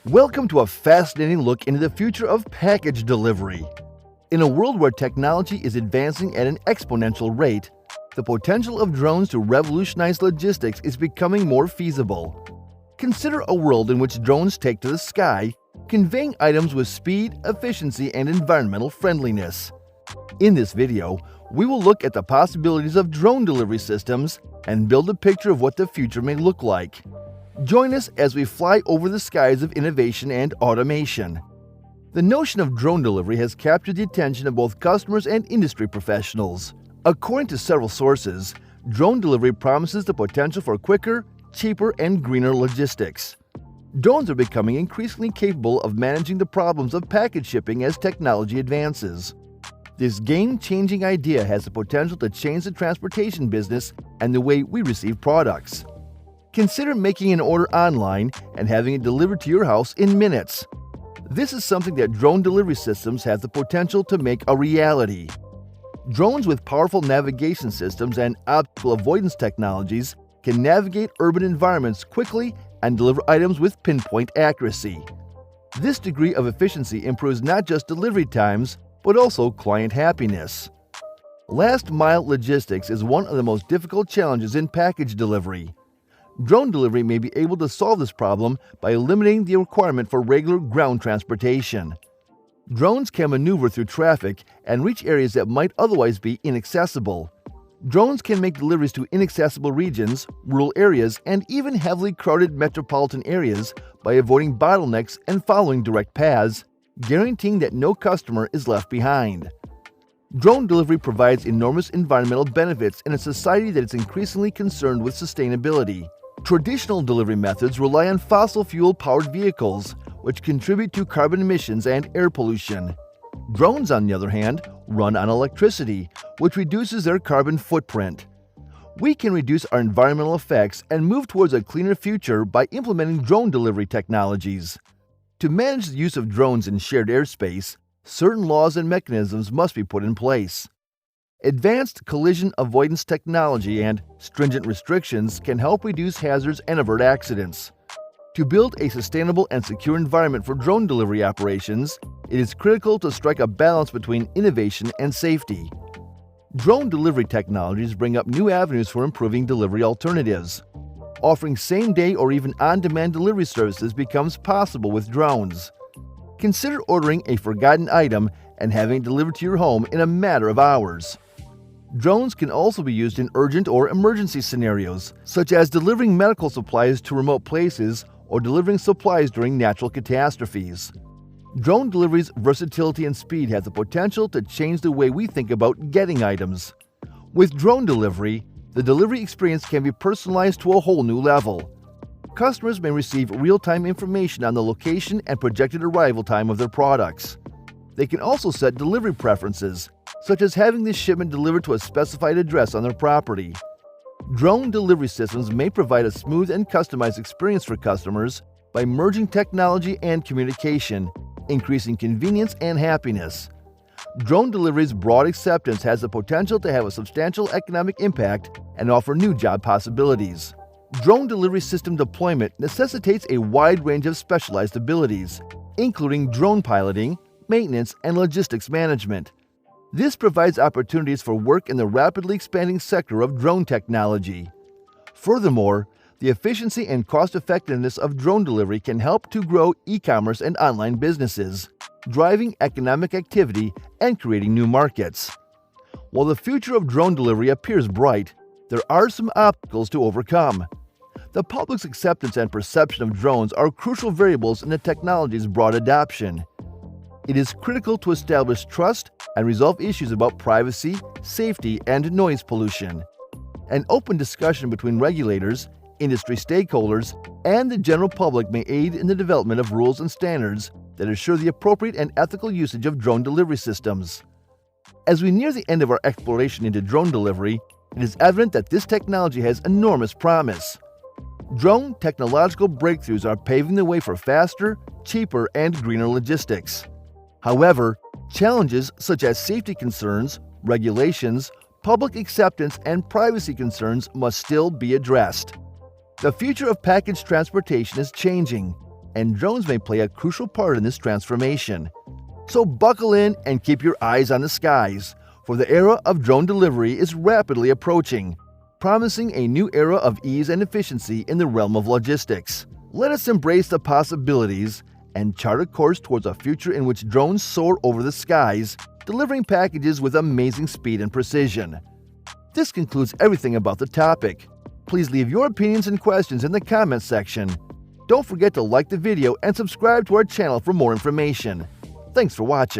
Welcome to a fascinating look into the future of package delivery. In a world where technology is advancing at an exponential rate, the potential of drones to revolutionize logistics is becoming more feasible. Consider a world in which drones take to the sky, conveying items with speed, efficiency, and environmental friendliness. In this video, we will look at the possibilities of drone delivery systems and build a picture of what the future may look like. Join us as we fly over the skies of innovation and automation. The notion of drone delivery has captured the attention of both customers and industry professionals. According to several sources, drone delivery promises the potential for quicker, cheaper, and greener logistics. Drones are becoming increasingly capable of managing the problems of package shipping as technology advances. This game-changing idea has the potential to change the transportation business and the way we receive products. Consider making an order online and having it delivered to your house in minutes. This is something that drone delivery systems have the potential to make a reality. Drones with powerful navigation systems and obstacle avoidance technologies can navigate urban environments quickly and deliver items with pinpoint accuracy. This degree of efficiency improves not just delivery times, but also client happiness. Last-mile logistics is one of the most difficult challenges in package delivery. Drone delivery may be able to solve this problem by eliminating the requirement for regular ground transportation. Drones can maneuver through traffic and reach areas that might otherwise be inaccessible. Drones can make deliveries to inaccessible regions, rural areas, and even heavily crowded metropolitan areas by avoiding bottlenecks and following direct paths, guaranteeing that no customer is left behind. Drone delivery provides enormous environmental benefits in a society that is increasingly concerned with sustainability. Traditional delivery methods rely on fossil fuel-powered vehicles, which contribute to carbon emissions and air pollution. Drones, on the other hand, run on electricity, which reduces their carbon footprint. We can reduce our environmental effects and move towards a cleaner future by implementing drone delivery technologies. To manage the use of drones in shared airspace, certain laws and mechanisms must be put in place. Advanced collision avoidance technology and stringent restrictions can help reduce hazards and avert accidents. To build a sustainable and secure environment for drone delivery operations, it is critical to strike a balance between innovation and safety. Drone delivery technologies bring up new avenues for improving delivery alternatives. Offering same-day or even on-demand delivery services becomes possible with drones. Consider ordering a forgotten item and having it delivered to your home in a matter of hours. Drones can also be used in urgent or emergency scenarios, such as delivering medical supplies to remote places or delivering supplies during natural catastrophes. Drone delivery's versatility and speed have the potential to change the way we think about getting items. With drone delivery, the delivery experience can be personalized to a whole new level. Customers may receive real-time information on the location and projected arrival time of their products. They can also set delivery preferences, such as having the shipment delivered to a specified address on their property. Drone delivery systems may provide a smooth and customized experience for customers by merging technology and communication, increasing convenience and happiness. Drone delivery's broad acceptance has the potential to have a substantial economic impact and offer new job possibilities. Drone delivery system deployment necessitates a wide range of specialized abilities, including drone piloting, maintenance, and logistics management. This provides opportunities for work in the rapidly expanding sector of drone technology. Furthermore, the efficiency and cost-effectiveness of drone delivery can help to grow e-commerce and online businesses, driving economic activity and creating new markets. While the future of drone delivery appears bright, there are some obstacles to overcome. The public's acceptance and perception of drones are crucial variables in the technology's broad adoption. It is critical to establish trust and resolve issues about privacy, safety, and noise pollution. An open discussion between regulators, industry stakeholders, and the general public may aid in the development of rules and standards that assure the appropriate and ethical usage of drone delivery systems. As we near the end of our exploration into drone delivery, it is evident that this technology has enormous promise. Drone technological breakthroughs are paving the way for faster, cheaper, and greener logistics. However, challenges such as safety concerns, regulations, public acceptance, and privacy concerns must still be addressed. The future of package transportation is changing. and drones may play a crucial part in this transformation. So buckle in and keep your eyes on the skies, for the era of drone delivery is rapidly approaching, promising a new era of ease and efficiency in the realm of logistics. Let us embrace the possibilities and chart a course towards a future in which drones soar over the skies, delivering packages with amazing speed and precision. This concludes everything about the topic. Please leave your opinions and questions in the comments section. Don't forget to like the video and subscribe to our channel for more information. Thanks for watching.